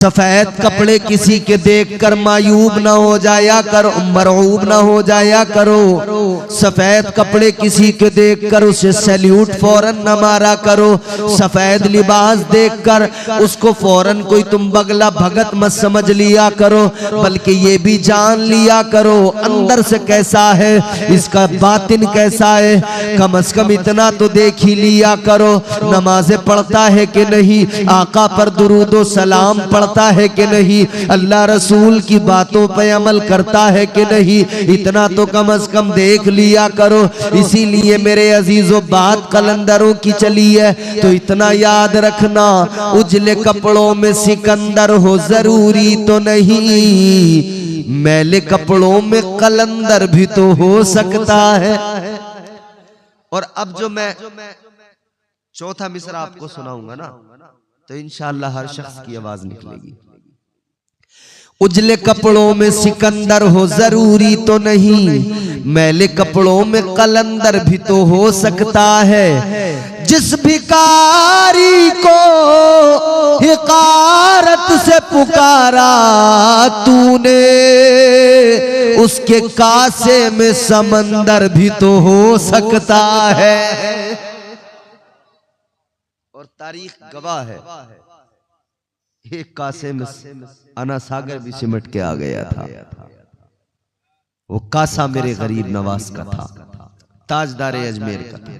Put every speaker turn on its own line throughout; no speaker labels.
सफेद कपड़े किसी के देखकर मायूब ना हो जाया करो, मरऊब ना हो जाया करो। सफेद कपड़े किसी के देखकर उसे सैल्यूट फौरन न मारा करो। सफेद लिबास देखकर उसको फौरन कोई तुम बगला भगत मत समझ लिया करो, बल्कि ये भी जान लिया करो अंदर से कैसा है, इसका बातिन कैसा है। कम से कम इतना तो देख ही लिया करो, नमाजें पढ़ता है कि नहीं, आका पर दुरूदो सलाम पढ़ता है कि नहीं, अल्लाह रसूल की बातों पे अमल करता है कि नहीं, इतना तो कम से कम देख लिया करो। इसीलिए मेरे अजीजों बात कलंदरों की चली है तो इतना याद रखना, उजले कपड़ों में सिकंदर हो जरूरी तो नहीं, मैले कपड़ों में कलंदर भी तो हो सकता है। और अब जो मैं चौथा मिसरा आपको सुनाऊंगा ना, तो इंशाअल्लाह हर शख्स की आवाज निकलेगी। उजले कपड़ों में सिकंदर हो जरूरी तो नहीं, मैले कपड़ों में कलंदर भी तो हो सकता है। जिस भिखारी को हिकारत से पुकारा तूने, उसके कासे में समंदर भी तो हो सकता है। और तारीख गवाह है, एक कासे में अना सागर भी सिमट के आ गया था। वो कासा मेरे गरीब नवाज का था, ताजदारे अजमेर का था।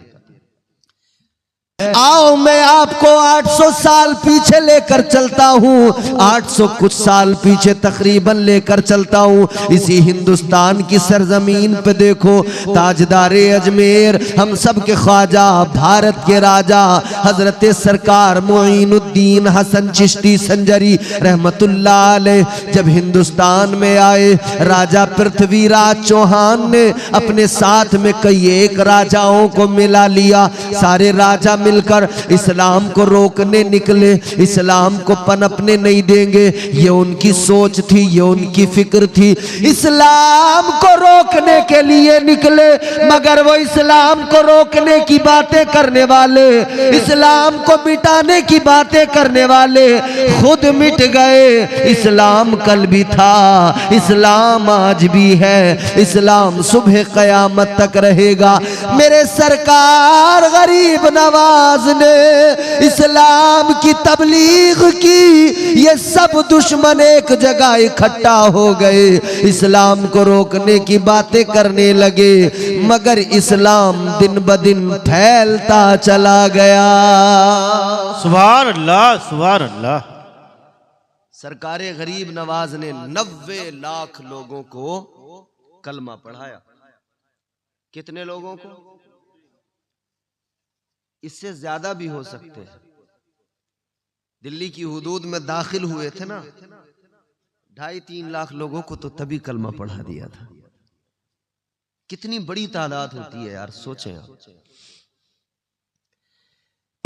आओ मैं आपको 800 साल पीछे लेकर चलता हूँ, 800 कुछ साल पीछे तकरीबन लेकर चलता हूँ। इसी हिंदुस्तान की सरजमीन पे देखो, ताजदारे अजमेर, हम सब के ख्वाजा, भारत के राजा हजरत सरकार मोइनुद्दीन हसन चिश्ती संजरी रहमतुल्लाह अलैह जब हिंदुस्तान में आए, राजा पृथ्वीराज चौहान ने अपने साथ में कई एक राजाओं को मिला लिया। सारे राजा मिलकर इस्लाम को रोकने निकले, इस्लाम को पनपने नहीं देंगे, ये उनकी सोच थी, ये उनकी फिक्र थी। इस्लाम को रोकने के लिए निकले, मगर वो इस्लाम को रोकने की बातें करने वाले, इस्लाम को मिटाने की बातें करने वाले खुद मिट गए। इस्लाम कल भी था, इस्लाम आज भी है, इस्लाम सुबह कयामत तक रहेगा। मेरे सरकार गरीब नवाज ने इस्लाम की तबलीग की, ये सब दुश्मन एक जगह इकट्ठा हो गए, इस्लाम को रोकने की बातें करने लगे, मगर इस्लाम दिन ब दिन फैलता चला गया।
सुभान अल्लाह, सुभान अल्लाह।
सरकारे गरीब नवाज ने 90 लाख लोगों को कलमा पढ़ाया। कितने लोगों को? इससे ज्यादा भी हो सकते हैं। दिल्ली की हुदूद में दाखिल हुए थे ना, 2.5-3 लाख लोगों को तो तभी कलमा पढ़ा दिया था। कितनी बड़ी तादाद होती है यार, सोचें आप।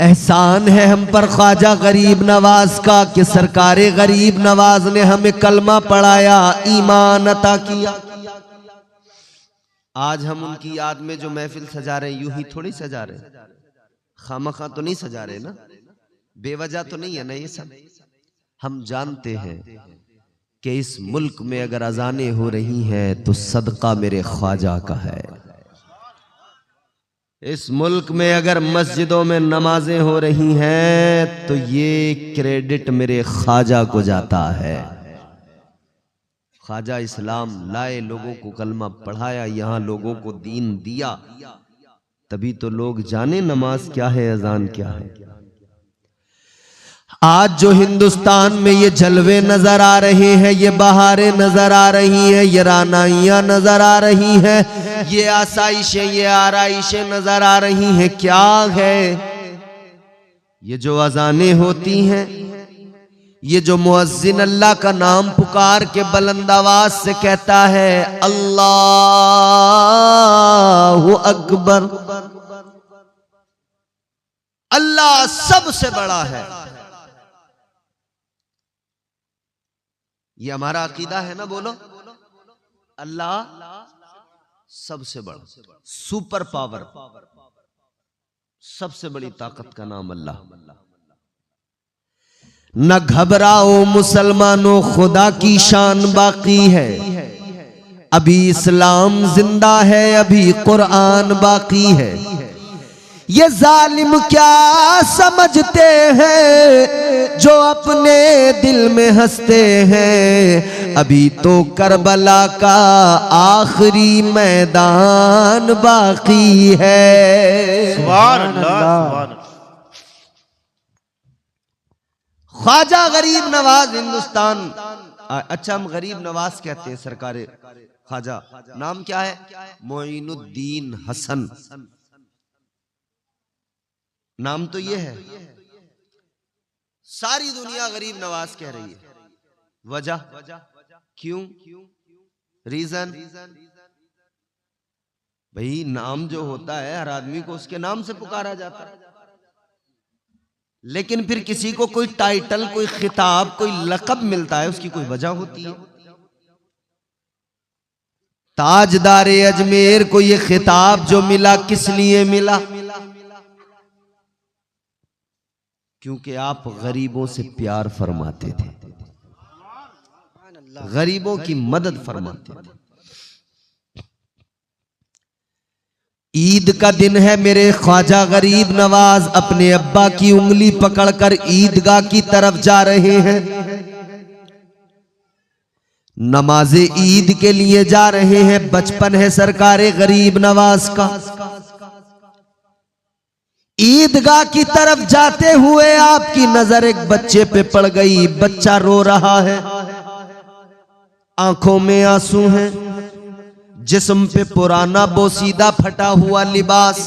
एहसान है हम पर ख्वाजा गरीब नवाज का कि सरकारे गरीब नवाज ने हमें कलमा पढ़ाया, ईमान अता किया। आज हम उनकी याद में जो महफिल सजा रहे हैं, यूं ही थोड़ी सजा रहे, खामखा तो नहीं सजा रहे ना, बेवजह तो नहीं है ना ये सब। हम जानते हैं कि इस मुल्क में अगर अजानें हो रही हैं तो सदका मेरे ख्वाजा का है। इस मुल्क में अगर मस्जिदों में नमाजें हो रही हैं तो ये क्रेडिट मेरे ख्वाजा को जाता है। ख्वाजा इस्लाम लाए, लोगों को कलमा पढ़ाया, यहाँ लोगों को दीन दिया, तभी तो लोग जाने नमाज क्या है, अजान क्या है। आज जो हिंदुस्तान में ये जलवे नजर आ रहे हैं, ये बहारें नजर आ रही हैं, ये रानाइयां नजर आ रही हैं, ये आसाइशें, ये आराइशें नजर आ रही हैं, क्या है? ये जो अजानें होती हैं, ये जो मुअज्जिन अल्लाह का नाम पुकार के बुलंद आवाज से कहता है अल्लाहु अकबर, अल्लाह सबसे बड़ा है, ये हमारा अकीदा है ना। बोलो, अल्लाह सबसे बड़ा, सुपर पावर, सबसे बड़ी ताकत का नाम अल्लाह। न घबराओ मुसलमानों, खुदा की शान बाकी है। अभी इस्लाम जिंदा है, अभी कुरान बाकी है। ये जालिम क्या समझते हैं जो अपने दिल में हंसते हैं। अभी तो करबला का आखिरी मैदान बाकी है।
सुभान अल्लाह, सुभान अल्लाह।
ख्वाजा गरीब नवाज हिंदुस्तान, अच्छा हम गरीब नवाज कहते हैं सरकारे ख्वाजा। नाम क्या है? मोइनुद्दीन हसन, नाम तो ये है। सारी दुनिया गरीब नवाज कह रही है। वजह क्यों? रीजन भाई, नाम जो होता है हर आदमी को उसके नाम से पुकारा जाता है, लेकिन फिर किसी को कोई टाइटल, कोई खिताब, कोई लक़ब मिलता है, उसकी कोई वजह होती है। ताजदारे अजमेर को ये खिताब जो मिला, किस लिए मिला? क्योंकि आप गरीबों से प्यार फरमाते थे, गरीबों की मदद फरमाते थे। ईद का दिन है, मेरे ख्वाजा गरीब नवाज अपने अब्बा की उंगली पकड़कर ईदगाह की तरफ जा रहे हैं। नमाज़े ईद के लिए जा रहे हैं। बचपन है सरकारे गरीब नवाज का। ईदगाह की तरफ जाते हुए आपकी नजर एक बच्चे पे पड़ गई। बच्चा रो रहा है, आंखों में आंसू हैं, जिस्म पे पुराना बोसीदा फटा हुआ लिबास।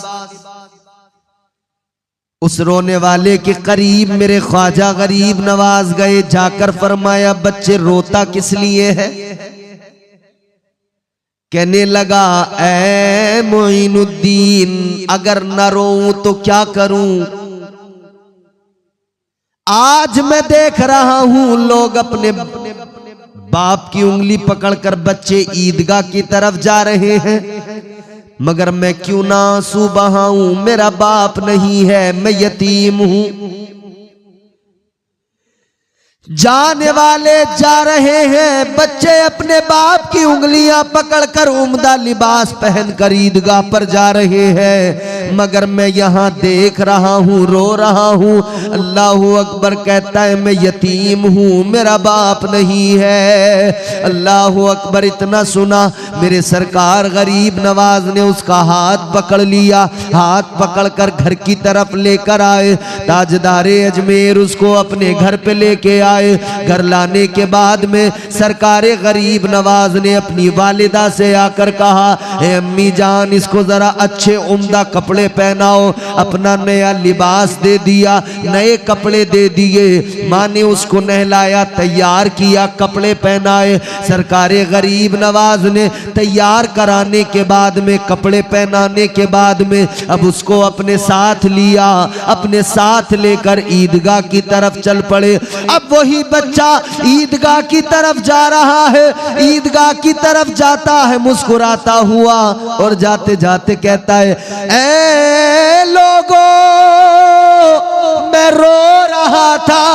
उस रोने वाले के करीब मेरे ख्वाजा गरीब नवाज गए, जाकर फरमाया, बच्चे रोता किस लिए है? कहने लगा, ऐ मोइनुद्दीन, अगर न रोऊं तो क्या करूं? आज मैं देख रहा हूं लोग अपने बाप की उंगली पकड़कर बच्चे ईदगाह की तरफ जा रहे हैं, मगर मैं क्यों ना आंसू बहाऊं? मेरा बाप नहीं है, मैं यतीम हूं। जाने वाले जा रहे हैं, बच्चे अपने बाप की उंगलियां पकड़कर उम्दा लिबास पहनकर ईदगाह पर जा रहे हैं, मगर मैं यहां देख रहा हूं, रो रहा हूं। अल्लाहू अकबर कहता है, मैं यतीम हूं, मेरा बाप नहीं है। अल्लाहू अकबर। इतना सुना, मेरे सरकार गरीब नवाज ने उसका हाथ पकड़ लिया, हाथ पकड़कर घर की तरफ लेकर आए। ताजदारे अजमेर उसको अपने घर पे लेके आए। घर लाने के बाद में सरकारे गरीब नवाज ने अपनी वालिदा से आकर कहा, ए अम्मी जान, इसको जरा अच्छे उम्दा कपड़े पहनाओ। अपना नया लिबास दे दिया, नए कपड़े दे दिए। माँ ने उसको नहलाया, तैयार किया, कपड़े पहनाए। सरकारे गरीब नवाज ने तैयार कराने के बाद में, कपड़े पहनाने के बाद में, अब उसको अपने साथ लिया। अपने साथ लेकर ईदगाह की तरफ चल पड़े। अब वही बच्चा ईदगाह की तरफ जा रहा है, ईदगाह की तरफ जाता है मुस्कुराता हुआ, और जाते जाते कहता है, ऐ लोगों, मैं रो रहा था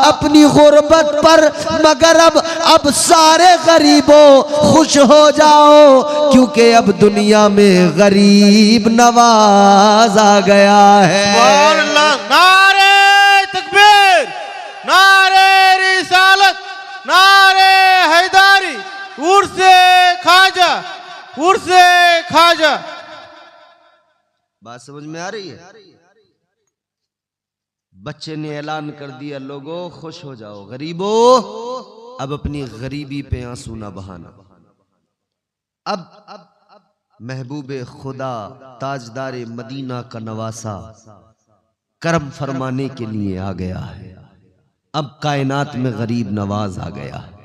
अपनी गुर्बत पर, मगर अब सारे गरीबों खुश हो जाओ, क्योंकि अब दुनिया में गरीब नवाज आ गया है।
नारे तकबीर, नारे रिसालत, नारे हैदारी, उर्से खाजा, उर्से खाजा।
बात समझ में आ रही है? बच्चे ने ऐलान कर दिया, लोगों खुश हो जाओ, गरीबों अब अपनी गरीबी पे आंसू ना बहाना। अब महबूबे खुदा ताजदारे मदीना का नवासा करम फरमाने के लिए आ गया है। अब कायनात में गरीब नवाज आ गया है।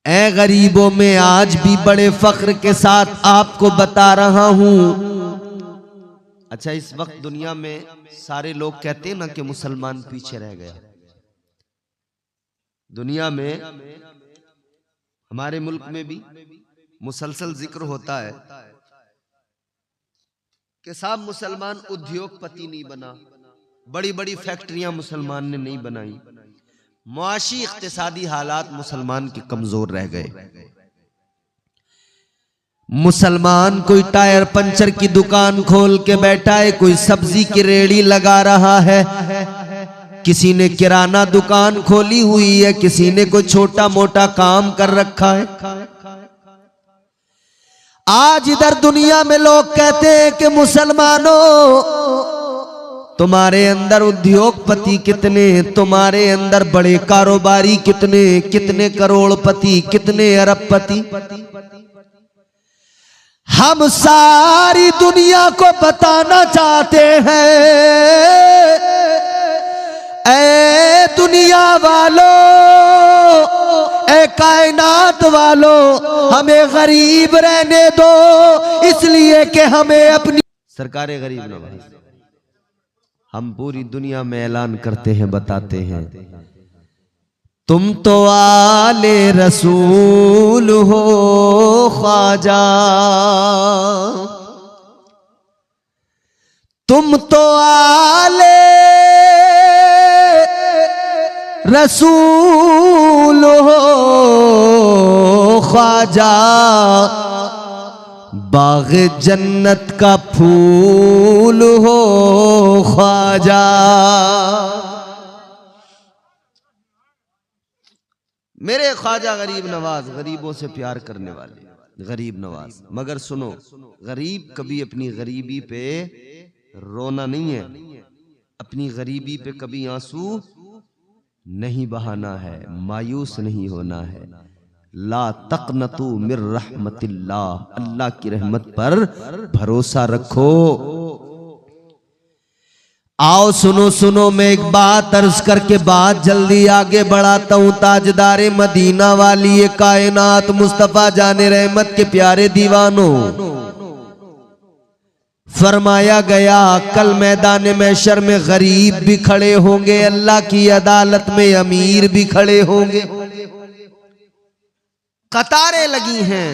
ऐ गरीबों, में आज भी बड़े फख्र के साथ आपको बता रहा हूं। अच्छा, इस वक्त दुनिया में सारे लोग कहते हैं ना कि मुसलमान पीछे रह गया। दुनिया में, हमारे मुल्क में भी मुसलसल जिक्र होता है कि साहब मुसलमान उद्योगपति नहीं बना, बड़ी बड़ी फैक्ट्रियां मुसलमान ने नहीं बनाई, मुआशी इक्तिसादी हालात मुसलमान के कमजोर रह गए। मुसलमान कोई टायर पंचर की दुकान खोल के बैठा है, कोई सब्जी की रेड़ी लगा रहा है, किसी ने किराना दुकान खोली हुई है, किसी ने कोई छोटा मोटा काम कर रखा है। आज इधर दुनिया में लोग कहते हैं कि मुसलमानों तुम्हारे अंदर उद्योगपति कितने, तुम्हारे अंदर बड़े कारोबारी कितने, कितने करोड़पति, कितने अरबपति। हम सारी दुनिया को बताना चाहते हैं, ऐ दुनिया वालों, ऐ कायनात वालों, हमें गरीब रहने दो, इसलिए कि हमें अपनी सरकारें गरीब नवाज। हम पूरी दुनिया में ऐलान करते हैं, बताते हैं, तुम तो आले रसूल हो ख्वाजा, तुम तो आले रसूल हो ख्वाजा, बाग जन्नत का फूल हो ख्वाजा। मेरे ख्वाजा गरीब नवाज, गरीबों से प्यार करने वाले गरीब नवाज। मगर सुनो, गरीब कभी अपनी गरीबी पे रोना नहीं है, अपनी गरीबी पे कभी आंसू नहीं बहाना है, मायूस नहीं होना है। ला तक़नतू मिर रहमतिल्लाह, अल्लाह की रहमत पर भरोसा रखो। आओ सुनो सुनो, मैं एक बात अर्ज करके बात जल्दी आगे बढ़ाता हूं। ताजदारे मदीना वाली ये कायनात मुस्तफा जाने रहमत के प्यारे दीवानों, फरमाया गया कल मैदान महशर में गरीब भी खड़े होंगे, अल्लाह की अदालत में अमीर भी खड़े होंगे। कतारें लगी हैं,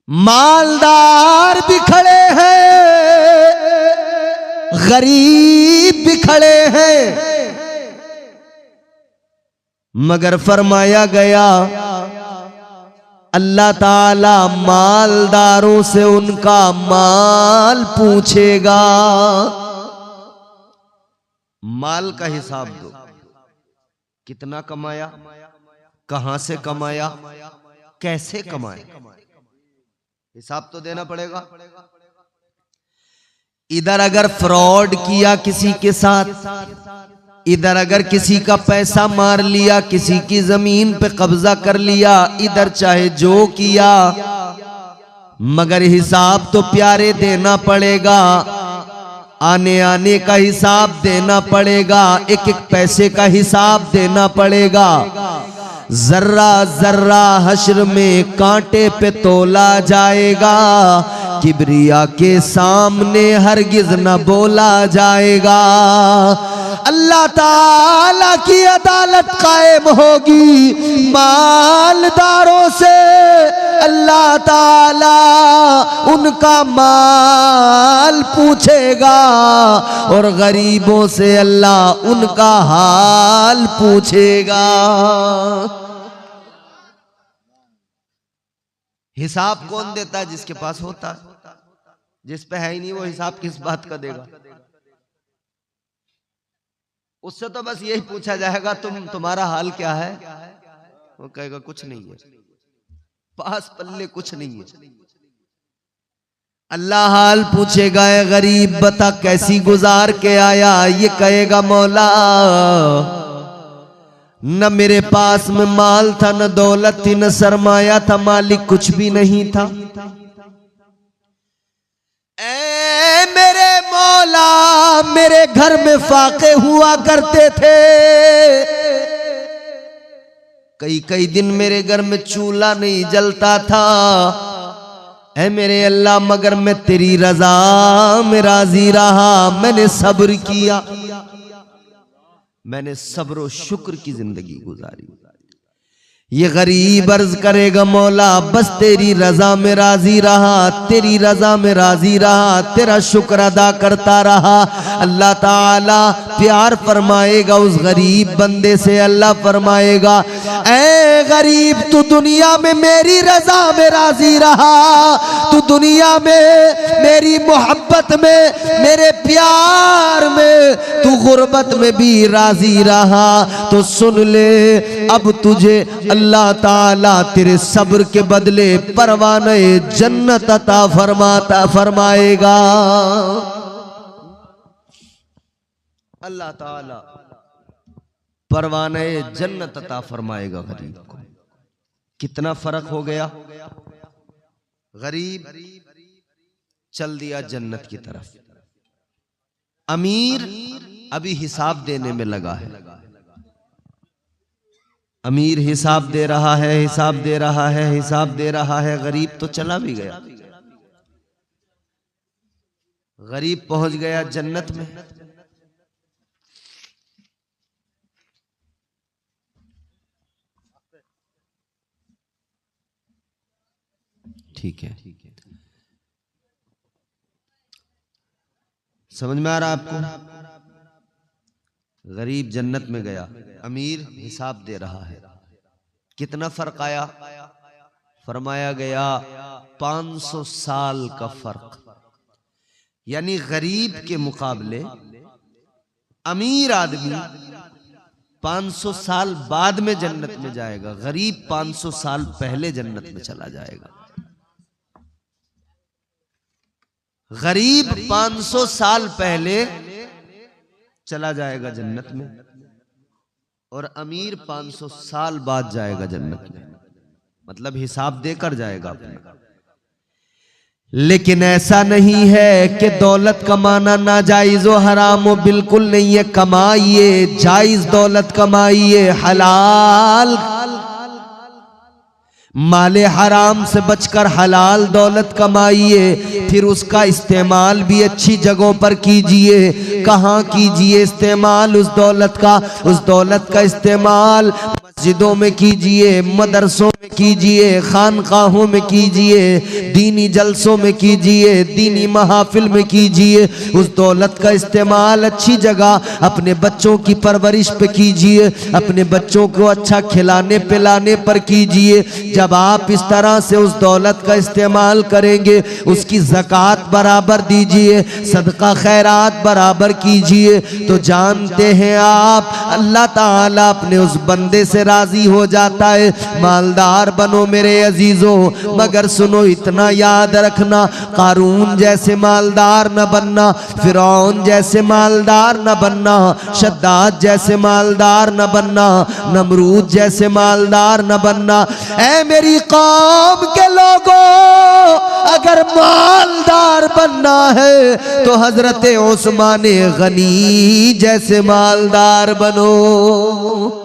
मालदार भी खड़े हैं, गरीब भी खड़े हैं। मगर फरमाया गया अल्लाह ताला मालदारों से उनका माल पूछेगा। माल का हिसाब दो, कितना कमाया, कहां से कमाया, कैसे कमाया, हिसाब तो देना पड़ेगा। इधर अगर फ्रॉड किया किसी के साथ, इधर अगर किसी का पैसा मार लिया, किसी की जमीन पे कब्जा कर लिया, इधर चाहे जो किया, मगर हिसाब तो प्यारे देना पड़ेगा। आने आने का हिसाब देना पड़ेगा, एक एक पैसे का हिसाब देना पड़ेगा। जर्रा जर्रा हश्र में कांटे पे तोला जाएगा, किबरिया के सामने हरगिज न बोला जाएगा। अल्लाह ताला की अदालत कायम होगी, मालदारों से अल्लाह ताला उनका माल पूछेगा और गरीबों से अल्लाह उनका हाल पूछेगा। हिसाब कौन देता है? जिसके पास होता है। जिस पे है ही नहीं वो हिसाब किस बात का देगा? उससे तो बस यही पूछा जाएगा तुम्हारा हाल क्या है, वो कहेगा कुछ नहीं है, पास पल्ले कुछ नहीं है। अल्लाह हाल पूछेगा, ए गरीब बता कैसी गुजार के आया, ये कहेगा मौला न मेरे पास में माल था, न दौलत थी, न सरमाया था, मालिक कुछ भी नहीं था। ऐ मेरे मौला मेरे घर में फाके हुआ करते थे, कई कई दिन मेरे घर में चूल्हा नहीं जलता था। ऐ मेरे अल्लाह मगर मैं तेरी रजा में राजी रहा, मैंने सब्र किया, मैंने सब्र और शुक्र की जिंदगी गुजारी। ये गरीब अर्ज करेगा मौला बस तेरी रजा में राजी रहा, तेरी रजा में राजी रहा, तेरा शुक्र अदा करता रहा। अल्लाह ताला प्यार फरमाएगा उस गरीब बंदे से। अल्लाह फरमाएगा ऐ गरीब तू दुनिया में मेरी रजा में राजी रहा, तू दुनिया में मेरी मोहब्बत में मेरे प्यार में तू गुर्बत में भी राजी रहा, तो सुन ले अब तुझे अल्लाह ताला तेरे सब्र के बदले परवाने जन्नत अता फरमाएगा। अल्लाह ताला परवाने जन्नत अता फरमाएगा गरीब को। कितना फर्क हो गया। गरीब चल दिया जन्नत की तरफ, अमीर अभी हिसाब देने में लगा है। अमीर हिसाब दे रहा है, हिसाब दे रहा है, हिसाब दे रहा है। गरीब तो चला भी गया, गरीब पहुंच गया जन्नत में। ठीक है, समझ में आ रहा आपको। गरीब जन्नत में गया, अमीर हिसाब दे रहा है। कितना फर्क आया। फरमाया गया 500 साल का फर्क। यानी गरीब के मुकाबले अमीर आदमी 500 साल बाद में जन्नत में जाएगा, गरीब 500 साल पहले जन्नत में चला जाएगा। गरीब 500 साल पहले चला जाएगा जन्नत में और अमीर 500 साल बाद जाएगा जन्नत में, मतलब हिसाब देकर जाएगा अपना। लेकिन ऐसा नहीं है कि दौलत कमाना नाजायज व हराम हो, बिल्कुल नहीं है। कमाइए, जायज दौलत कमाइए, हलाल माले हराम से बचकर हलाल दौलत कमाइए, फिर उसका इस्तेमाल भी अच्छी जगहों पर कीजिए। कहाँ कीजिए इस्तेमाल उस दौलत का? उस दौलत का इस्तेमाल मस्जिदों में कीजिए, मदरसों में कीजिए, खानकाहों में कीजिए, दीनी जलसों में कीजिए, दीनी महफिल में कीजिए। उस दौलत का इस्तेमाल अच्छी जगह अपने बच्चों की परवरिश पे कीजिए, अपने बच्चों को अच्छा खिलाने पिलाने पर कीजिए। जब आप इस तरह से उस दौलत का इस्तेमाल करेंगे, उसकी ज़कात बराबर दीजिए, सदका खैरात बराबर कीजिए, तो जानते हैं आप अल्लाह ताला अपने उस बंदे से राजी हो जाता है। मालदार बनो मेरे अजीजों, मगर सुनो इतना याद रखना, कारून जैसे मालदार न बनना, फिरौन जैसे मालदार न बनना, शद्दाद जैसे मालदार न बनना, नमरूद जैसे मालदार न बनना। ऐ मेरी कौम के लोगों, अगर मालदार बनना है तो हजरत उस्मान गनी जैसे मालदार बनो।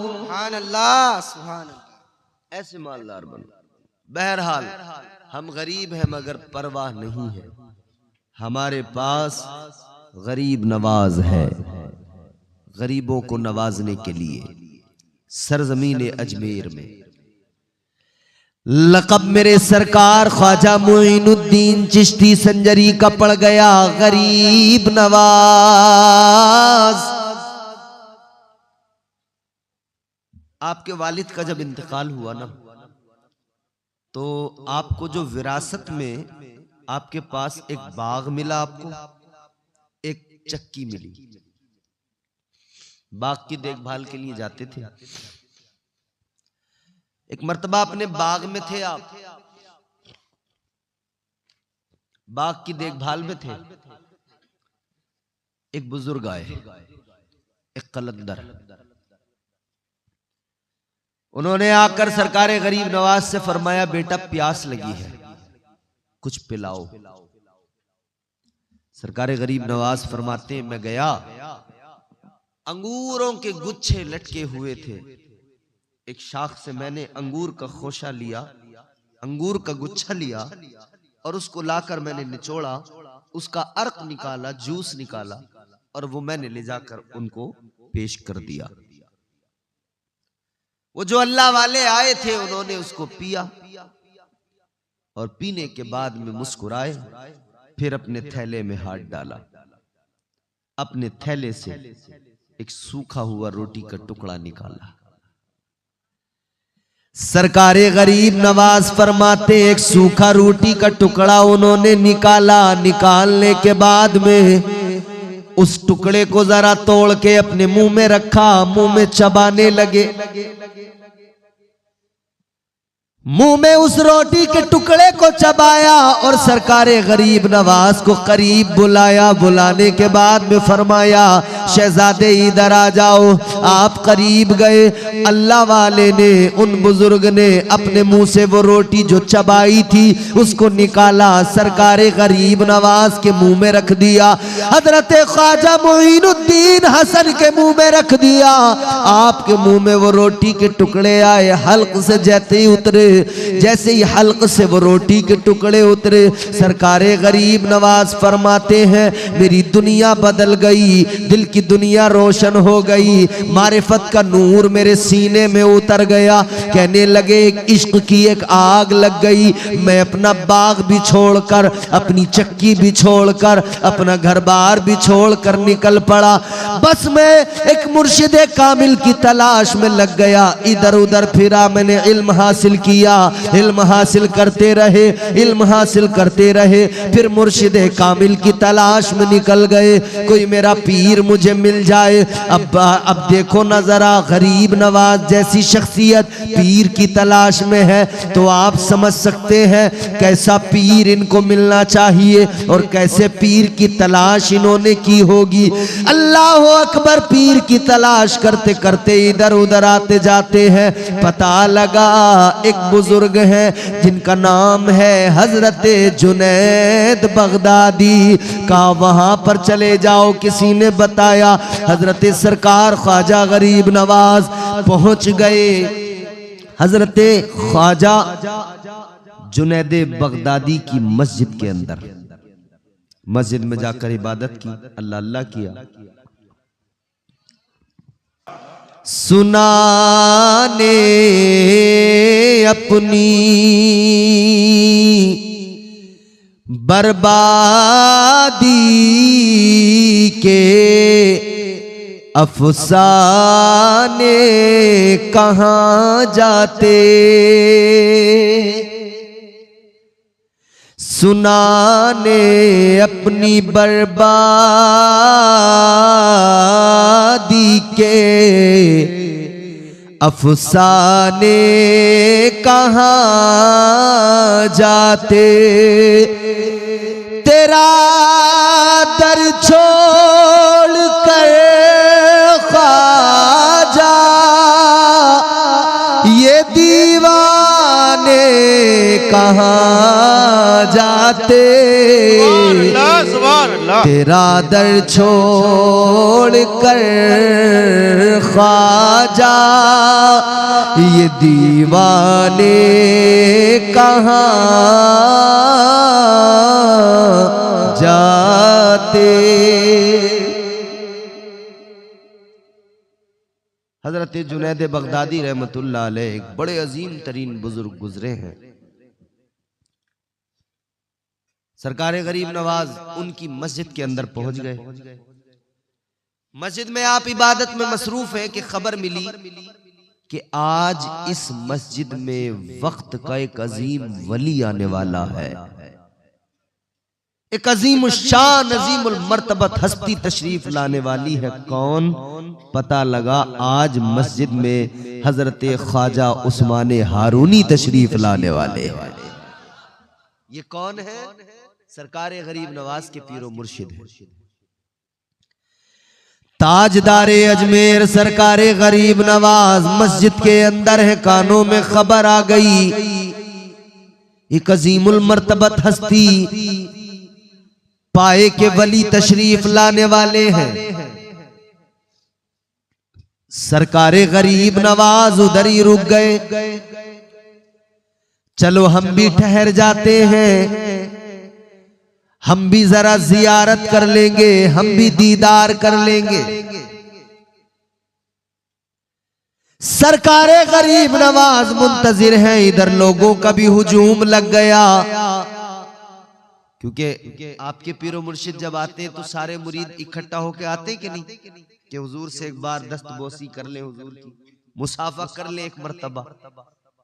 सुभान अल्लाह, सुभान अल्लाह।
ऐसे मालदार बनो। बहरहाल हम गरीब हैं मगर परवाह नहीं है, हमारे पास गरीब नवाज है। गरीबों को नवाजने के लिए सरजमीन अजमेर में लक़ब मेरे सरकार ख्वाजा मुईनुद्दीन चिश्ती संजरी का पड़ गया, गरीब नवाज। आपके वालिद का जब इंतकाल हुआ ना, तो आपको जो विरासत में आपके पास एक बाग मिला, आपको एक चक्की मिली। बाग की देखभाल के लिए जाते थे। एक मर्तबा अपने बाग में थे आप, बाग की देखभाल में थे। एक बुजुर्ग आए, एक कलंदर। उन्होंने आकर सरकारे गरीब नवाज से फरमाया, बेटा प्यास लगी है, कुछ पिलाओ। सरकारे गरीब नवाज फरमाते, मैं गया, अंगूरों के गुच्छे लटके हुए थे। एक शाख से मैंने अंगूर का खोशा लिया, अंगूर का गुच्छा लिया और उसको लाकर मैंने निचोड़ा, उसका अर्क निकाला, जूस निकाला और वो मैंने ले जाकर उनको पेश कर दिया। वो जो अल्लाह वाले आए थे उन्होंने उसको पिया और पीने के बाद में मुस्कुराए, फिर अपने थैले में हाथ डाला, अपने थैले से एक सूखा हुआ रोटी का टुकड़ा निकाला। सरकारे गरीब नवाज फरमाते एक सूखा रोटी का टुकड़ा उन्होंने निकाला। निकालने के बाद में उस टुकड़े को जरा तोड़ के अपने मुंह में रखा, मुंह में चबाने लगे। मुंह में उस रोटी के टुकड़े को चबाया और सरकारे गरीब नवाज को करीब बुलाया। बुलाने के बाद में फरमाया, शहजादे इधर आ जाओ। आप करीब गए। अल्लाह वाले ने, उन बुजुर्ग ने अपने मुंह से वो रोटी जो चबाई थी उसको निकाला, सरकारे गरीब नवाज के मुंह में रख दिया। हजरत ख्वाजा मोइनुद्दीन हसन के मुंह में रख दिया। आपके मुंह में वो रोटी के टुकड़े आए, हल्क से जैसे ही उतरे, जैसे ही हल्क से वो रोटी के टुकड़े उतरे, सरकारे गरीब नवाज फरमाते हैं मेरी दुनिया बदल गई, दिल की दुनिया रोशन हो गई, मारिफत का नूर मेरे सीने में उतर गया। कहने लगे इश्क की एक आग लग गई। मैं अपना बाग भी छोड़कर, अपनी चक्की भी छोड़कर, अपना घर बार भी छोड़कर निकल पड़ा। बस मैं एक मुर्शिदे कामिल की तलाश में लग गया। इधर उधर फिरा, मैंने इल्म हासिल किया, इल्म हासिल करते रहे, इल्म हासिल करते रहे। फिर मुर्शिदे कामिल की तलाश में निकल गए, कोई मेरा पीर मुझे मिल जाए। अब देखो ना जरा, गरीब नवाज जैसी शख्सियत पीर की तलाश में है, तो आप समझ सकते हैं कैसा पीर इनको मिलना चाहिए और कैसे पीर की तलाश इन्होंने की होगी। अल्लाह अकबर, पीर की तलाश करते करते इधर उधर आते जाते हैं। पता लगा एक बुजुर्ग हैं जिनका नाम है हजरत जुनैद बगदादी का। वहां पर चले जाओ, किसी ने बताया। हजरत सरकार ख्वाजा गरीब नवाज पहुंच गए। हजरत ख्वाजा जुनैद बगदादी की मस्जिद के अंदर, मस्जिद में जाकर इबादत की, अल्लाह अल्लाह किया। सुनाने अपनी बर्बादी के अफसाने कहाँ जाते, सुनाने अपनी बर्बादी के अफसाने कहाँ जाते। तेरा दर छोड़ कर ख्वाजा ये दीवाने कहाँ जाते। तेरा दर छोड़ कर ख्वाजा ये दीवाने कहाँ जाते। हजरत जुनैद बगदादी रहमतुल्लाह अलैह एक बड़े अजीम तरीन बुजुर्ग गुजरे हैं। सरकारे गरीब नवाज उनकी मस्जिद के अंदर पहुंच गए। मस्जिद में आप इबादत में मसरूफ हैं कि खबर मिली कि आज इस मस्जिद में वक्त का एक अजीम वली आने वाला है। एक अजीम शान, अजीमुल मर्तबत हस्ती तशरीफ लाने वाली है। कौन? पता लगा आज मस्जिद में हजरत ख्वाजा उस्मान हारूनी तशरीफ लाने वाले हैं। ये कौन है? सरकारे गरीब नवाज के पीरो मुर्शिद है, ताजदारे अजमेर सरकारे गरीब नवाज मस्जिद के अंदर है। कानों में खबर आ गई, एक अजीमुल मर्तबत हस्ती पाए के वली तशरीफ लाने वाले हैं। सरकारे गरीब नवाज उधर ही रुक गए। चलो हम भी ठहर जाते हैं, हम भी जरा जियारत कर लेंगे, हम भी दीदार कर लेंगे। सरकारे गरीब नवाज मुंतजिर हैं, इधर लोगों का भी हुजूम लग गया। क्योंकि आपके पीरो मुर्शिद जब आते हैं तो सारे मुरीद इकट्ठा होके आते हैं कि नहीं, कि हुजूर से एक बार दस्तबोसी कर ले, हुजूर की मुसाफा कर ले एक मर्तबा,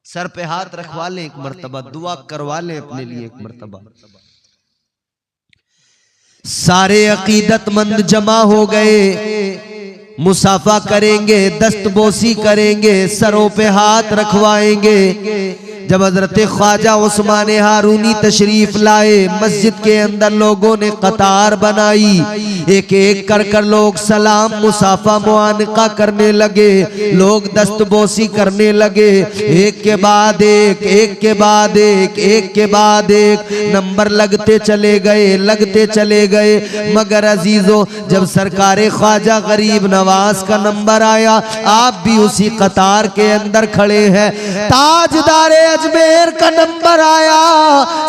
सर पे हाथ रखवा ले एक मर्तबा, दुआ करवा ले अपने लिए एक मर्तबा। सारे अकीदतमंद जमा हो गए, मुसाफा करेंगे, दस्तबोसी करेंगे, सरों पे हाथ रखवाएंगे। जब हजरत ख्वाजा उस्मान हारूनी तशरीफ लाए, मस्जिद के अंदर लोगों ने कतार बनाई, एक एक कर कर लोग सलाम मुसाफा मुआनका करने लगे, लोग दस्तबोसी करने लगे, एक के बाद एक, एक के बाद एक, एक के बाद एक, नंबर लगते चले गए, लगते चले गए। मगर अजीजों, जब सरकारे ख्वाजा गरीब नवाज का नंबर आया, आप भी उसी कतार के अंदर खड़े हैं। ताजदारे अजमेर का नंबर आया,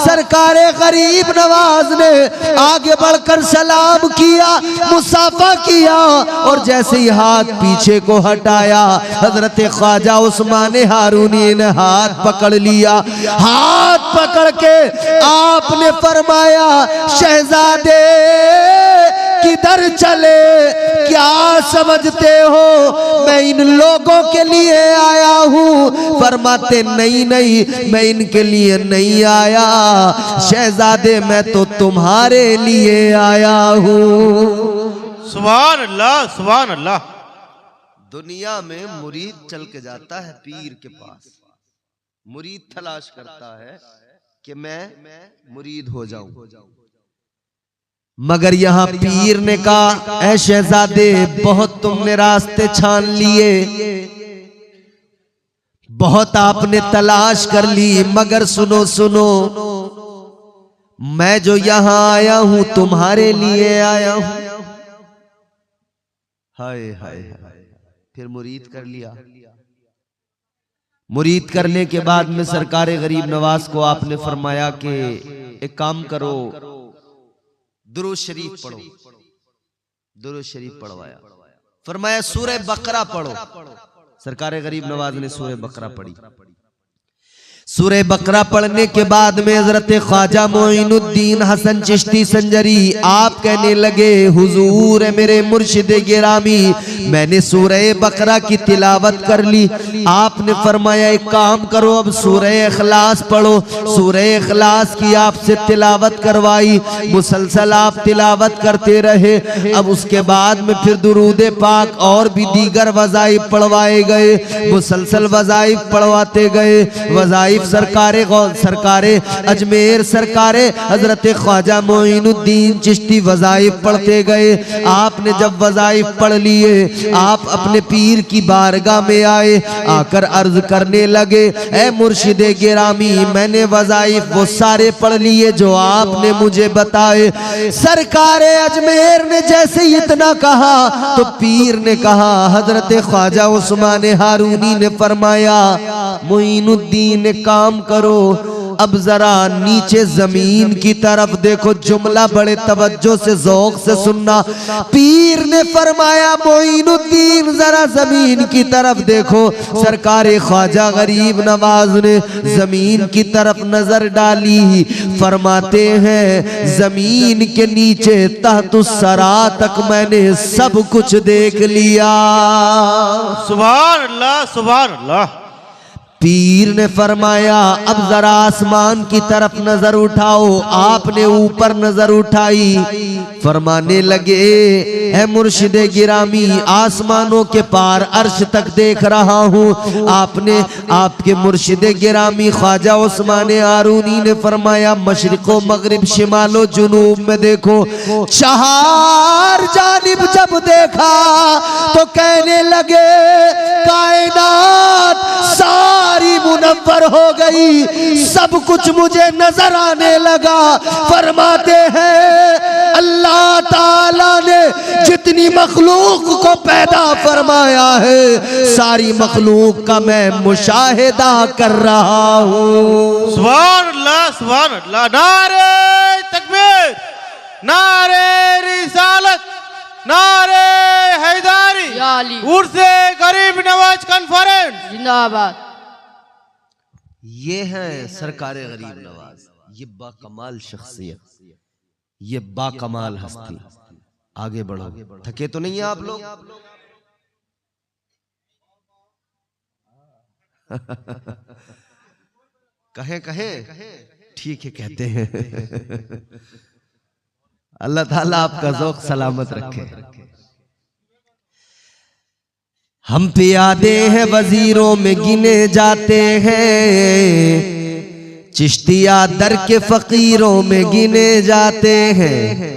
सरकारे गरीब नवाज ने आगे बढ़कर सलाम किया, मुसाफा किया, और जैसे ही हाथ पीछे को हटाया, हजरत ख्वाजा उस्मान हारूनी ने हाथ पकड़ लिया। हाथ पकड़ के आपने फरमाया, शहजादे किधर चले, क्या समझते हो मैं इन लोगों के लिए आया हूँ? फरमाते नहीं नहीं, मैं इनके लिए नहीं आया शहजादे, मैं तो तुम्हारे लिए आया हूँ।
सुभान अल्लाह, सुभान अल्लाह।
दुनिया में मुरीद चल के जाता है पीर के पास, मुरीद तलाश करता है कि मैं मुरीद हो जाऊं, मगर यहाँ पीर ने कहा, ऐ शहजादे बहुत तुमने रास्ते छान लिए, बहुत आपने तलाश कर ली, मगर सुनो सुनो, मैं जो यहाँ आया हूं तुम्हारे लिए आया हूं। हाय हाय हाय, फिर मुरीद कर लिया। मुरीद करने के बाद में सरकारे गरीब नवाज को आपने फरमाया कि एक काम करो, दुरूद शरीफ पढ़ो। दुरूद शरीफ पढ़वाया, फरमाया सूरह बकरा पढ़ो। सरकारे गरीब नवाज ने सूरह बकरा पढ़ी। सूरह बकरा पढ़ने के बाद में हजरत ख्वाजा मोइनुद्दीन हसन चिश्ती संजरी आप कहने लगे, हुजूर मेरे मुर्शिद गिरामी, मैंने सूरह बकरा की तिलावत कर ली। आपने फरमाया एक काम करो, अब सूरह इखलास पढ़ो। सूरह इखलास की आपसे तिलावत करवाई, मुसलसल आप तिलावत करते रहे। अब उसके बाद में फिर दुरूद पाक और भी दीगर वज़ाइफ पढ़वाए गए, मुसलसल वज़ाइफ पढ़वाते गए। वज़ाइफ सरकारे अजमेर सरकारे हजरत ख्वाजा मोइनुद्दीन चिश्ती वज़ाइफ पढ़ते गए। आपने जब वज़ाइफ पढ़ लिए, आप अपने पीर की बारगाह में आए, आकर अर्ज करने लगे, ऐ मुर्शिद गिरामी, मैंने वज़ाइफ वो सारे पढ़ लिए जो आपने मुझे बताए। सरकारे अजमेर ने जैसे इतना कहा तो पीर ने कहा, हजरत ख्वाजा उस्मान हारूनी ने फरमाया, मोइनुद्दीन काम करो, अब जरा नीचे जमीन की तरफ देखो, जुमला बड़े तवज्जो से ज़ौक़ से सुनना। पीर ने फरमाया, मोइनुद्दीन जरा जमीन की तरफ देखो। सरकारे ख्वाजा गरीब नवाज ने जमीन की तरफ नजर डाली, फरमाते हैं जमीन के नीचे तहतुस्सरा तक मैंने सब कुछ देख लिया।
सुभान अल्लाह, सुभान अल्लाह।
पीर ने फरमाया, अब जरा आसमान की तरफ नजर उठाओ। आपने ऊपर नजर उठाई, फरमाने लगे, है मुर्शिद गिरामी, आसमानों के पार अर्श तक देख रहा हूँ। आपने आपके मुर्शिद गिरामी ख्वाजा उस्मान हारूनी ने फरमाया, मशरिको मगरिब शिमालो जुनूब में देखो। चार जानिब जब देखा तो कहने लगे, कायनात सारी मुनव्वर हो गई, सब कुछ मुझे नजर आने लगा। फरमाते हैं, अल्लाह ताला ने जितनी मखलूक को पैदा फरमाया है, सारी मखलूक का मैं मुशाहिदा कर रहा हूँ।
सुभान अल्लाह, सुभान अल्लाह। नारे तकबीर, नारे रिसालत, नारे हैदारी, उर्से गरीब नवाज कॉन्फ्रेंस।
जिंदाबाद।
ये हैं सरकार गरीब नवाज, ये बाकमाल शख्सियत, ये बाकमाल हस्ती। आगे बढ़ो, थके तो नहीं है आप लोग? कहें कहें, ठीक है कहते हैं। अल्लाह ताला आपका ज़ौक़ सलामत रखे। हम पियादे हैं वजीरों में गिने जाते हैं, चिश्तिया दर के फकीरों में गिने जाते हैं।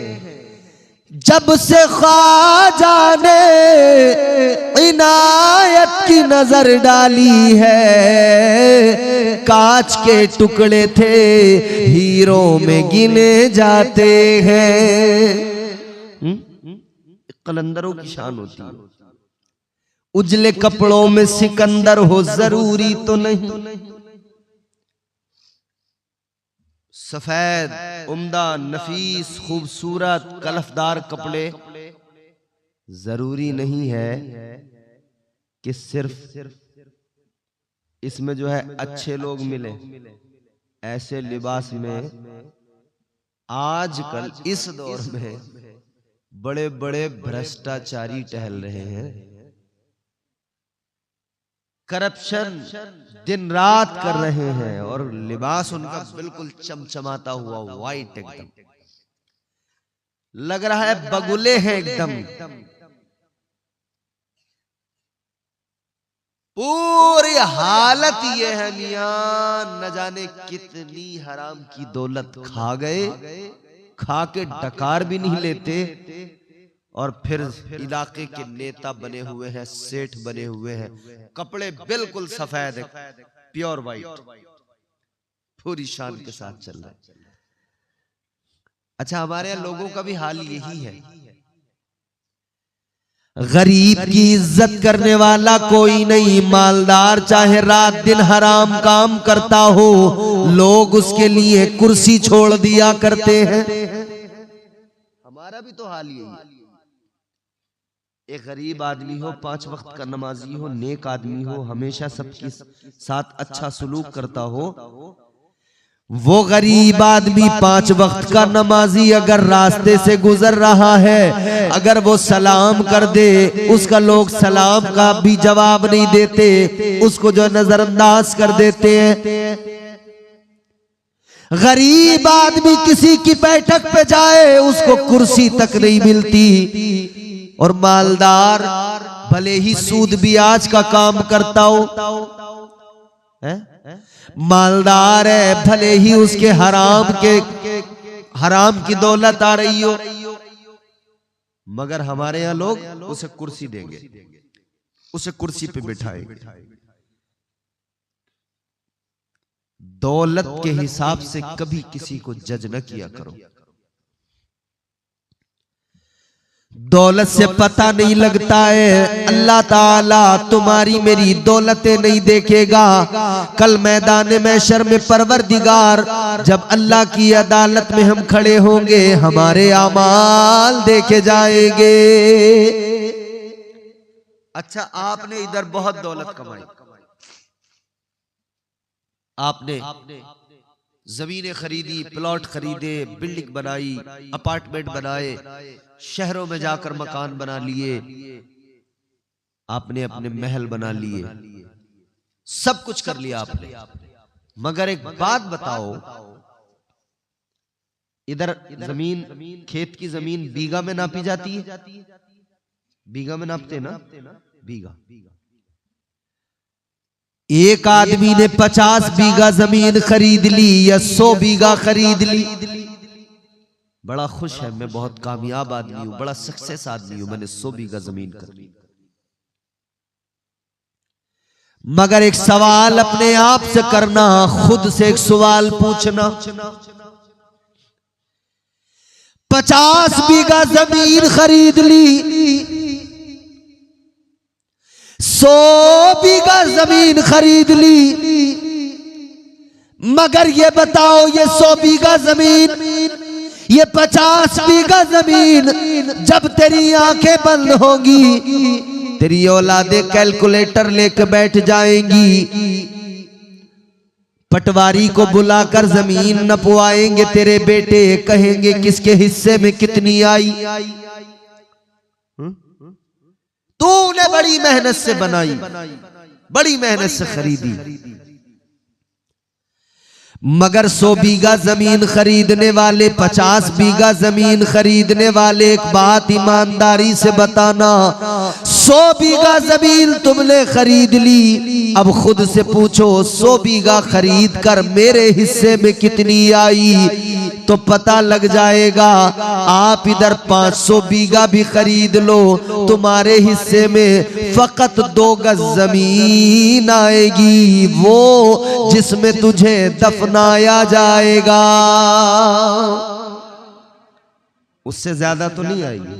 जब से ख्वाजा ने इनायत की नजर डाली है, कांच के टुकड़े थे हीरो में गिने जाते हैं। कलंदरों की शान होती है। उजले कपड़ों में सिकंदर हो जरूरी तो नहीं, सफेद उम्दा नफीस खूबसूरत कलफदार कपड़े जरूरी नहीं है कि सिर्फ इसमें जो है अच्छे लोग मिले। ऐसे लिबास में आजकल इस दौर में बड़े बड़े भ्रष्टाचारी टहल रहे हैं, करप्शन दिन रात कर रहे हैं, और लिबास उनका बिल्कुल चमचमाता हुआ वाइट, एकदम लग रहा है बगुले हैं एकदम। पूरी हालत ये है मियां, न जाने कितनी हराम की दौलत खा गए, खा के डकार भी नहीं लेते, और फिर इलाके के नेता बने हुए हैं, सेठ बने हुए हैं, कपड़े बिल्कुल सफेद है, प्योर वाइट, पूरी शान के साथ चल रहे हैं। अच्छा, हमारे यहाँ लोगों का भी हाल यही है। गरीब की इज्जत करने वाला कोई नहीं, मालदार चाहे रात दिन हराम काम करता हो, लोग उसके लिए कुर्सी छोड़ दिया करते हैं। हमारा भी तो हाल यही है। एक गरीब आदमी हो, 5 वक्त का नमाजी हो, नेक आदमी हो, हमेशा सबके साथ अच्छा सलूक करता हो, वो गरीब आदमी 5 वक्त का नमाजी अगर रास्ते से गुजर रहा है, अगर वो सलाम कर दे, उसका लोग सलाम का भी जवाब नहीं देते, उसको जो नजरअंदाज कर देते हैं। गरीब आदमी किसी की बैठक पे जाए, उसको कुर्सी तक नहीं मिलती, और मालदार भले ही सूद ब्याज का काम करता हो, मालदार है, भले ही उसके हराम की दौलत आ रही हो, मगर हमारे यहाँ लोग उसे कुर्सी देंगे, उसे कुर्सी पे बिठाएंगे। दौलत के हिसाब से कभी किसी को जज न किया करो। दौलत से पता नहीं लगता है, अल्लाह ताला तुम्हारी मेरी दौलतें नहीं देखेगा। कल मैदान महशर में परवरदिगार जब अल्लाह की अदालत में हम खड़े होंगे, हमारे आमाल देखे जाएंगे। अच्छा, आपने इधर बहुत दौलत कमाई, आपने जमीनें खरीदी, प्लॉट खरीदे, बिल्डिंग बनाई, अपार्टमेंट बनाए, शहरों में जाकर मकान बना लिए, आपने अपने महल बना लिए, सब कुछ कर लिया आपने। मगर एक बात बताओ, इधर जमीन, खेत की जमीन बीघा में नापी जाती है, बीघा में नापते ना, बीघा। एक आदमी ने 50 बीघा जमीन खरीद ली या 100 बीघा खरीद ली, बड़ा खुश है, मैं बहुत कामयाब आदमी हूं, बड़ा सक्सेस आदमी हूं, मैंने 100 बीघा जमीन कर ली। मगर एक सवाल अपने आप से करना, खुद से एक सवाल पूछना, 50 बीघा जमीन खरीद ली, 100 बीघा जमीन खरीद ली, मगर ये बताओ, ये 100 बीघा जमीन, ये 50 बीघा जमीन जब तेरी आंखें बंद होंगी, तेरी औलादे कैलकुलेटर लेके बैठ जाएंगी, पटवारी को बुलाकर जमीन नपवाएंगे, तेरे बेटे कहेंगे किसके हिस्से में कितनी आई। तूने बड़ी मेहनत से बनाई, बड़ी मेहनत से खरीदी, मगर 100 बीघा जमीन खरीदने वाले, 50 बीघा जमीन खरीदने वाले, एक बात ईमानदारी से बताना, 100 बीघा जमीन तुमने खरीद ली, अब खुद से पूछो 100 बीघा खरीद कर मेरे हिस्से में कितनी आई, तो पता लग जाएगा। आप इधर 500 बीघा भी खरीद लो, तुम्हारे हिस्से में फकत 2 गज जमीन आएगी, वो जिसमें तुझे दफनाया जाएगा, उससे ज्यादा तो नहीं आएगी।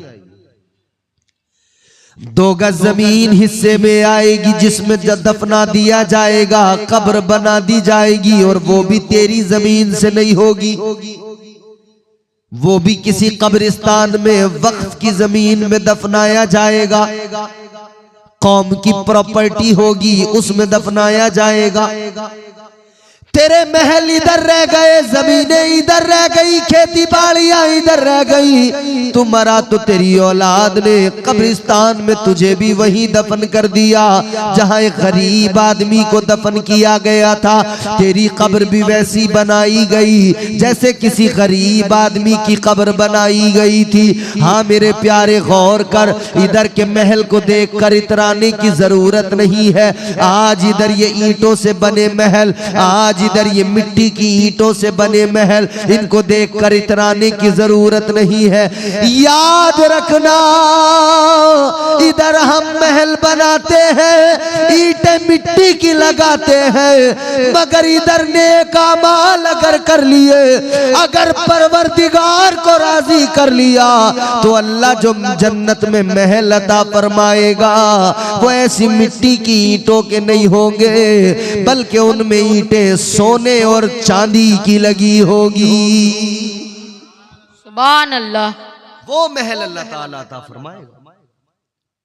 2 गज जमीन हिस्से में आएगी जिसमें दफना दिया जाएगा, कब्र बना दी जाएगी, और वो भी तेरी जमीन से नहीं होगी, वो भी किसी कब्रिस्तान में वक्फ की जमीन में दफनाया जाएगा, कौम की प्रॉपर्टी होगी उसमें दफनाया जाएगा। तेरे महल इधर रह गए, जमीनें इधर रह गई, खेती बाड़ियां इधर रह गई, तू मरा तो तेरी औलाद ने कब्रिस्तान में तुझे भी वहीं दफन कर दिया जहां एक गरीब आदमी को दफन किया गया था। तेरी कब्र भी वैसी बनाई गई जैसे किसी गरीब आदमी की कब्र बनाई गई थी। हाँ मेरे प्यारे, गौर कर, इधर के महल को देख कर इतराने की जरूरत नहीं है। आज इधर ये ईंटों से बने महल, आज इधर ये मिट्टी की ईंटों से बने महल, इनको देखकर इतराने की जरूरत नहीं है। याद रखना, इधर हम महल बनाते हैं, ईंटें मिट्टी की लगाते हैं, मगर इधर नेक अमाल अगर कर लिए, अगर परवरदिगार को राजी कर लिया, तो अल्लाह जो जन्नत में महल अता फरमाएगा वो ऐसी मिट्टी की ईंटों के नहीं होंगे, बल्कि उनमें ईंटें सोने और चांदी की लगी होगी।
सुभान अल्लाह।
वो महल अल्लाह ताला अता फरमाएगा,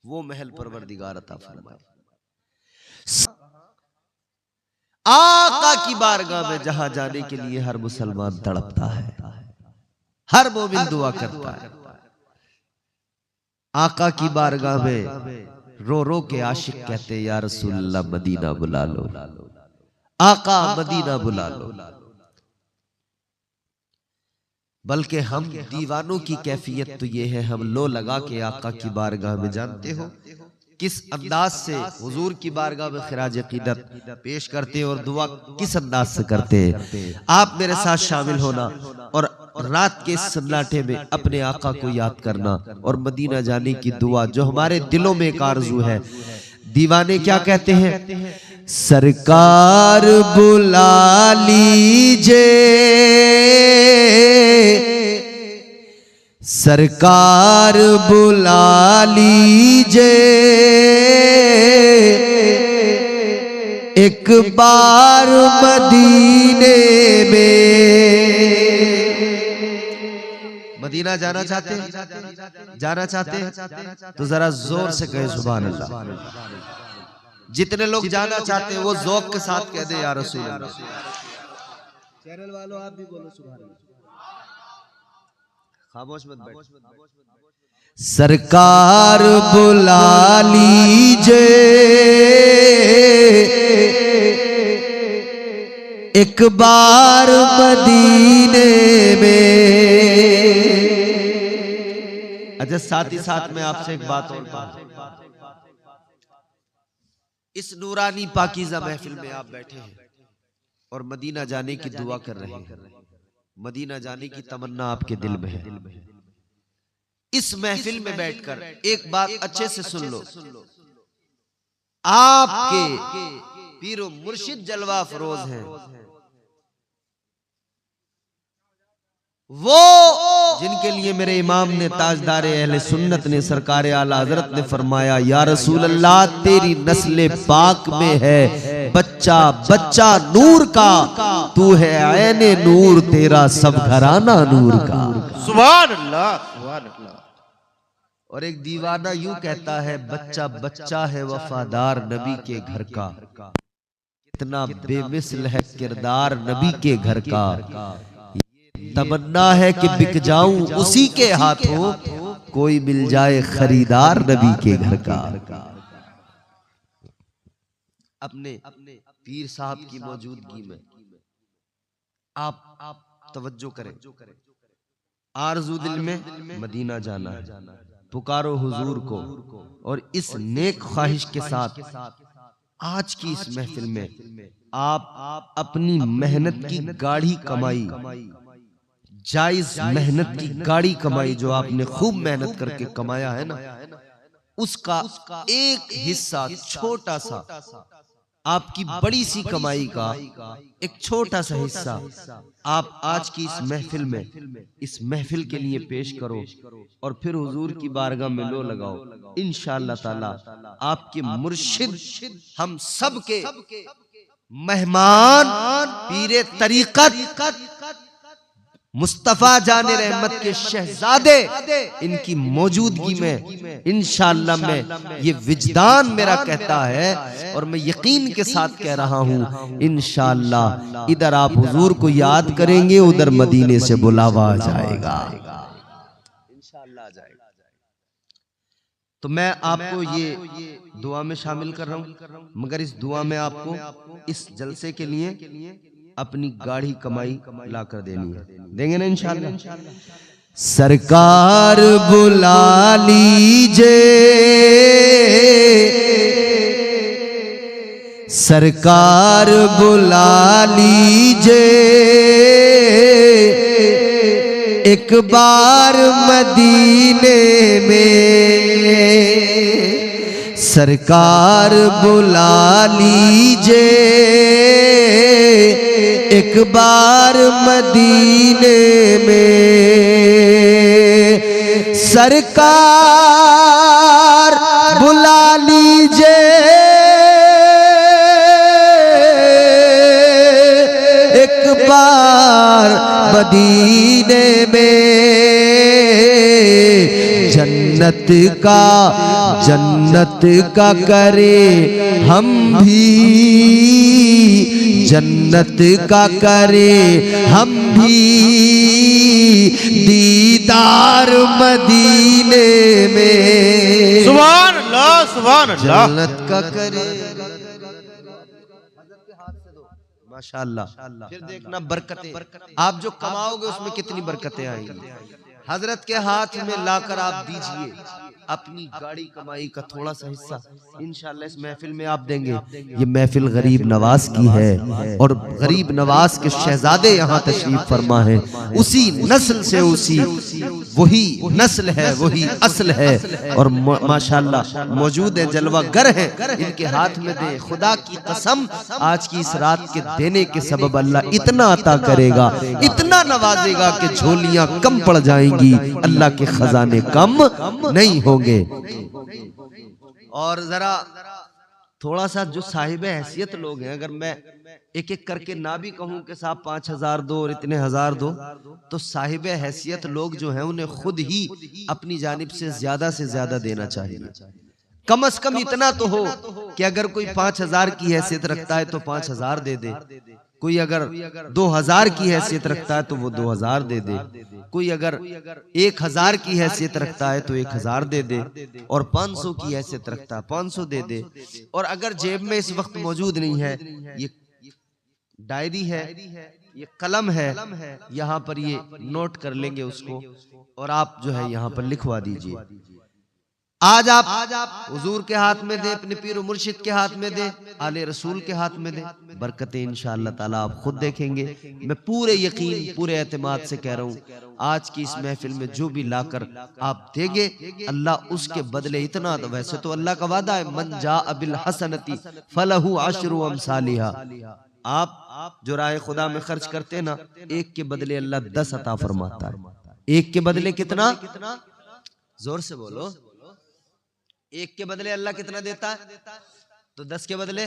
वो महल परवरदिगार अता फरमाएगा। आका की बारगाह में जहां जाने के लिए हर मुसलमान तड़पता है, हर मोमिन दुआ करता है। आका की बारगाह में रो रो के आशिक कहते या रसूल अल्लाह मदीना बुला लो, आका मदीना बुला लो। बल्कि हम दीवानों की कैफियत तो ये है, हम लो लगा के आका की बारगाह में, जानते हो किस अंदाज से हुजूर की बारगाह में खिराज अकीदत पेश करते हैं और दुआ किस अंदाज से करते हैं। आप मेरे साथ शामिल होना और रात के सन्नाटे में अपने आका को याद करना और मदीना जाने की दुआ जो हमारे दिलों में एक आरज़ू है। दीवाने क्या कहते हैं? सरकार बुला लीजिए, सरकार बुला लीजिए, एक बार मदीने में। मदीना जाना चाहते हैं? जाना चाहते हैं तो जरा जोर से कहे सुभान अल्लाह। जितने लोग जाना चाहते हैं वो ज़ौक़ के साथ कह दे या रसूल अल्लाह। चैनल वालों आप भी बोलो सुभान अल्लाह, खामोश मत बैठो। सरकार बुला लीजिए, एक बार मदीने में। अच्छा, साथ ही साथ में आपसे एक बात और कहूं, इस नूरानी पाकीज़ा महफिल में आप बैठे हैं और मदीना जाने की दुआ कर रहे हैं, मदीना जाने की तमन्ना आपके दिल में है। इस महफिल में बैठकर एक बात अच्छे से सुन लो, आपके पीरो मुर्शिद जलवा फरोज हैं, वो जिनके लिए मेरे इमाम ने ताजदार अहले सुन्नत ने सरकार आला हजरत ने फरमाया या रसूल अल्लाह तेरी नस्ल पाक में है बच्चा बच्चा नूर का, तू है ऐने नूर, तेरा सब घराना नूर का।
सुभान अल्लाह, सुभान अल्लाह।
और एक दीवाना यूं कहता है, बच्चा बच्चा है वफादार नबी के घर का, कितना बेमिसल है किरदार नबी के घर का। तमन्ना है कि बिक जाऊं उसी के हाथों, कोई मिल जाए खरीदार नबी के घर का। अपने पीर साहब की मौजूदगी में आप तवज्जो करें। आरज़ू दिल में मदीना जाना है, पुकारो हुजूर को, और इस नेक ख्वाहिश के साथ आज की इस महफिल में आप अपनी मेहनत की गाढ़ी कमाई, जायज मेहनत की गाढ़ी कमाई जो आपने खूब मेहनत करके कमाया है ना, उसका एक हिस्सा, छोटा सा, आपकी बड़ी सी कमाई का एक छोटा सा हिस्सा आप आज की इस महफिल के लिए पेश करो, और फिर हुजूर की बारगाह में लो लगाओ। इंशाअल्लाह ताला आपके मुर्शिद, हम सब के मेहमान, पीरे तरीकत मुस्तफा जाने रहमत के शहजादे, इनकी मौजूदगी में इंशाअल्लाह में ये विजदान मेरा कहता है, और मैं यकीन के साथ कह रहा हूं, इंशाअल्लाह इधर आप हुजूर को याद करेंगे, उधर मदीने से बुलावा आ जाएगा, इंशाअल्लाह आ जाएगा। तो मैं आपको ये दुआ में शामिल कर रहा हूं, मगर इस दुआ में आपको इस जलसे के लिए अपनी गाढ़ी कमाई लाकर देनी है, देंगे ना इंशाअल्लाह। सरकार बुला लीजिए, सरकार बुला लीजिए, एक बार मदीने में, सरकार बुला लीजिए, एक बार मदीने में, सरकार बुला लीजिए, एक बार मदीने में, जन्नत का करे हम भी, जन्नत का करे हम भी दीदार मदीने में।
सुभान अल्लाह, सुभान अल्लाह।
जन्नत का करे, माशाअल्लाह। फिर देखना बरकतें, आप जो कमाओगे उसमें कितनी बरकतें आएंगी। हजरत के हाथ में लाकर आप दीजिए अपनी गाड़ी कमाई का थोड़ा सा हिस्सा, इंशाअल्लाह इस महफिल में आप देंगे। ये महफिल गरीब नवाज की है, और गरीब नवाज के शहजादे यहाँ तशरीफ फरमा है, उसी नस्ल से, उसी वही नस्ल है, वही असल है, और माशाअल्लाह मौजूद है, जलवागर है, इनके हाथ में दे। खुदा की कसम आज की इस रात के देने के सबब अल्लाह इतना अता करेगा, इतना नवाजेगा कि झोलियां कम पड़ जाएंगी, अल्लाह के खजाने कम नहीं होंगे। और जरा थोड़ा सा जो साहिब हैसियत लोग हैं, अगर मैं एक एक करके ना भी कहूं कि साहब 5,000 दो और इतने हजार दो, तो साहिब हैसियत लोग जो हैं उन्हें खुद ही अपनी जानिब से ज्यादा देना चाहिए। कम से कम इतना तो हो कि अगर कोई 5,000 की हैसियत रखता है तो 5,000 दे दे, कोई अगर 2,000 की हैसियत रखता है तो वो 2,000 दे दे, कोई अगर 1,000 की हैसियत रखता है तो 1,000 दे दे, और 500 की हैसियत रखता है 500 दे दे। और अगर जेब में इस वक्त मौजूद नहीं है, ये डायरी है, ये कलम है, यहाँ पर ये नोट कर लेंगे उसको, और आप जो है यहाँ पर लिखवा दीजिए। आज आप हुजूर के हाथ में दे, अपने पीर मुर्शिद के हाथ में दे, आले रसूल के हाथ में दे, बरकतें इंशाअल्लाह ताला आप खुद देखेंगे। मैं पूरे यकीन, पूरे एतमाद से कह रहा हूँ, आज की इस महफिल में जो भी लाकर आप देंगे, अल्लाह उसके बदले इतना, तो वैसे तो अल्लाह का वादा है, मन जा बिल हसनती फलहु अशरु अमसालिहा। आप जो राह खुदा में खर्च करते हैं ना, एक के बदले अल्लाह 10 अता फरमाता है। एक के बदले कितना? जोर से बोलो। एक के बदले अल्लाह कितना देता है? तो 10 के बदले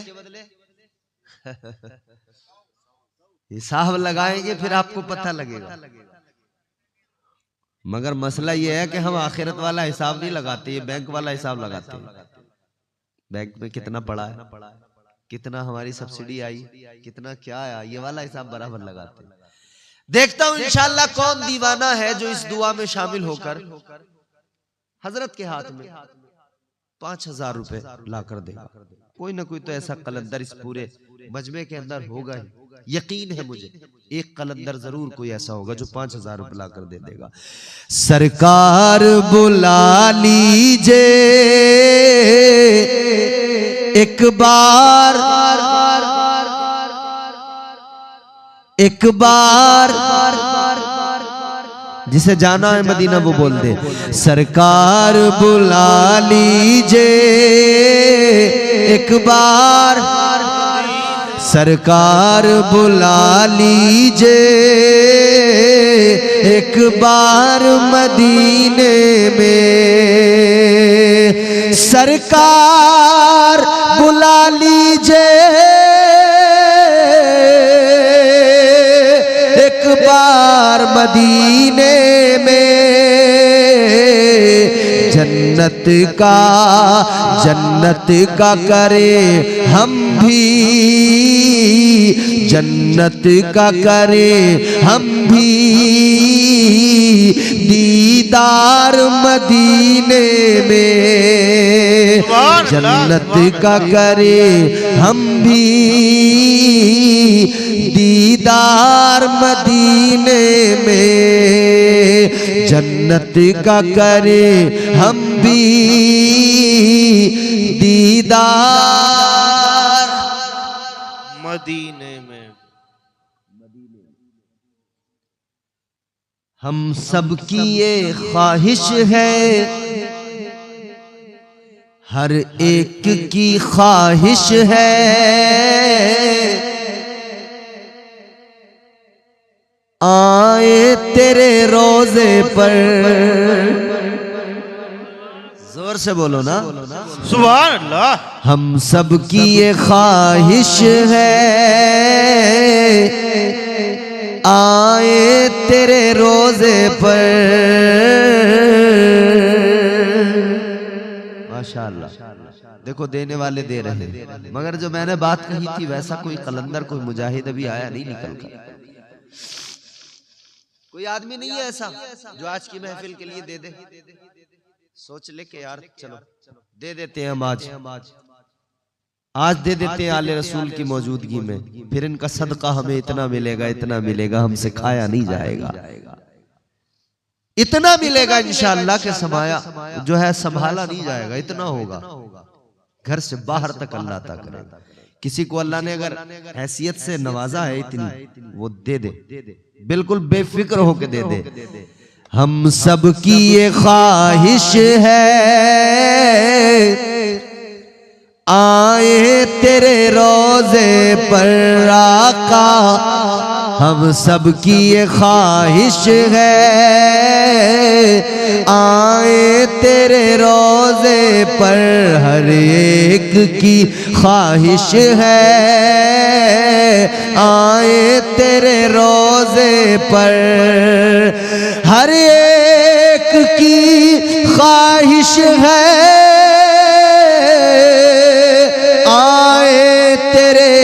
हिसाब लगाएंगे फिर आपको पता लगेगा। मगर मसला ये है कि हम आखिरत वाला हिसाब नहीं लगाते, ये बैंक वाला हिसाब लगाते हैं। बैंक में कितना पड़ा है, कितना हमारी सब्सिडी आई, कितना क्या आया, ये वाला हिसाब बराबर लगाते हैं। देखता हूं इंशाअल्लाह कौन दीवाना है जो इस दुआ में शामिल होकर हजरत के हाथ में 5,000 रुपए ला कर देगा। कोई ना कोई तो ऐसा कलंदर इस पूरे मजमे के अंदर होगा ही, यकीन है मुझे एक कलंदर जरूर कोई ऐसा होगा जो 5,000 रुपए ला कर दे देगा। सरकार बुला लीजिए एक बार, एक बार, जिसे जाना है मदीना वो बोल दे। सरकार बुला लीजिए एक बार, सरकार बुला लीजिए एक बार मदीने में, सरकार बुला लीजिए एक बार मदीने में, जन्नत का करे हम भी, जन्नत का करे हम भी दीदार मदीने में, जन्नत का करे हम भी दीदार मदीने में, जन्नत का करे हम भी दीदार
मदीने में।
हम सब की ये ख्वाहिश है, हर एक की ख्वाहिश है, आए तेरे रोजे पर, जोर से बोलो ना,
सुभान अल्लाह।
हम सब की ये ख्वाहिश है, आए तेरे रोजे पर। माशाअल्लाह, देखो देने वाले दे रहे हैं, मगर जो मैंने बात कही थी वैसा कोई कलंदर, कोई मुजाहिद अभी आया नहीं निकल कर। कोई आदमी नहीं है ऐसा जो आज की महफिल के लिए दे दे, सोच ले के यार चलो दे देते हैं हम आज दे देते हैं आले रसूल की मौजूदगी में, फिर इनका सदका हमें इतना मिलेगा, इतना मिलेगा, हमसे खाया नहीं जाएगा, इतना मिलेगा इंशाअल्लाह के समाया जो है संभाला नहीं जाएगा, इतना होगा घर से बाहर तक अल्लाह तक करेगा। किसी को अल्लाह ने अगर हैसियत से नवाजा है इतनी, वो दे दे, बिल्कुल बेफिक्र होके दे दे। हम सब की ये ख्वाहिश है, आए तेरे रोजे पर आका, हम सब की ये ख्वाहिश है, आए तेरे रोजे पर, हर एक की ख्वाहिश है, आए तेरे रोजे पर, हर एक की ख्वाहिश है, आए तेरे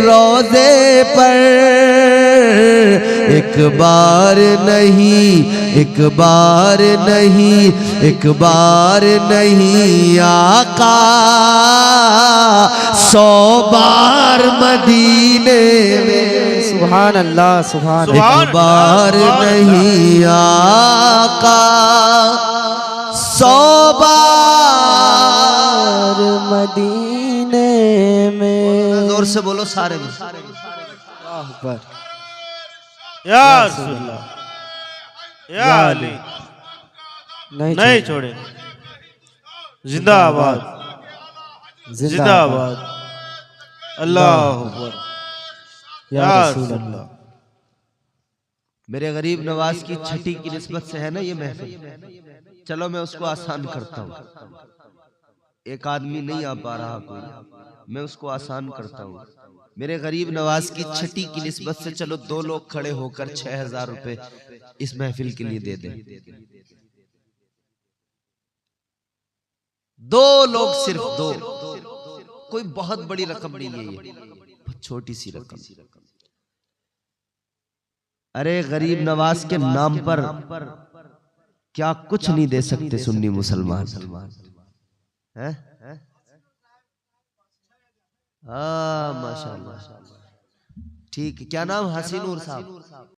रोजे पर, एक बार नहीं, एक बार नहीं, एक बार नहीं आका, 100 बार मदीने में।
सुभान अल्लाह, सुभान
सुभान
एक बार नहीं आका, 100 बार
मदीने में।
जोर से बोलो सारे में,
अकबर।
या रसूलल्लाह, या अली, नहीं छोड़े, जिंदाबाद, जिंदाबाद, अल्लाह अकबर, या रसूलल्लाह।
मेरे गरीब नवाज की छठी की निस्बत से है ना ये महफिल, चलो मैं उसको आसान करता हूँ। एक आदमी नहीं आ पा रहा कोई, मैं उसको आसान करता हूँ। मेरे गरीब नवाज की छठी की निस्बत से चलो 2 लोग खड़े होकर 6,000 रुपए इस महफिल के लिए दे दें। 2 लोग, सिर्फ 2, कोई बहुत बड़ी रकम नहीं है, ये बहुत छोटी सी रकम। अरे गरीब नवाज के नाम पर क्या कुछ नहीं दे सकते सुन्नी मुसलमान हैं? हाँ माशाल्लाह, ठीक है। क्या नाम? हसीनूर साहब।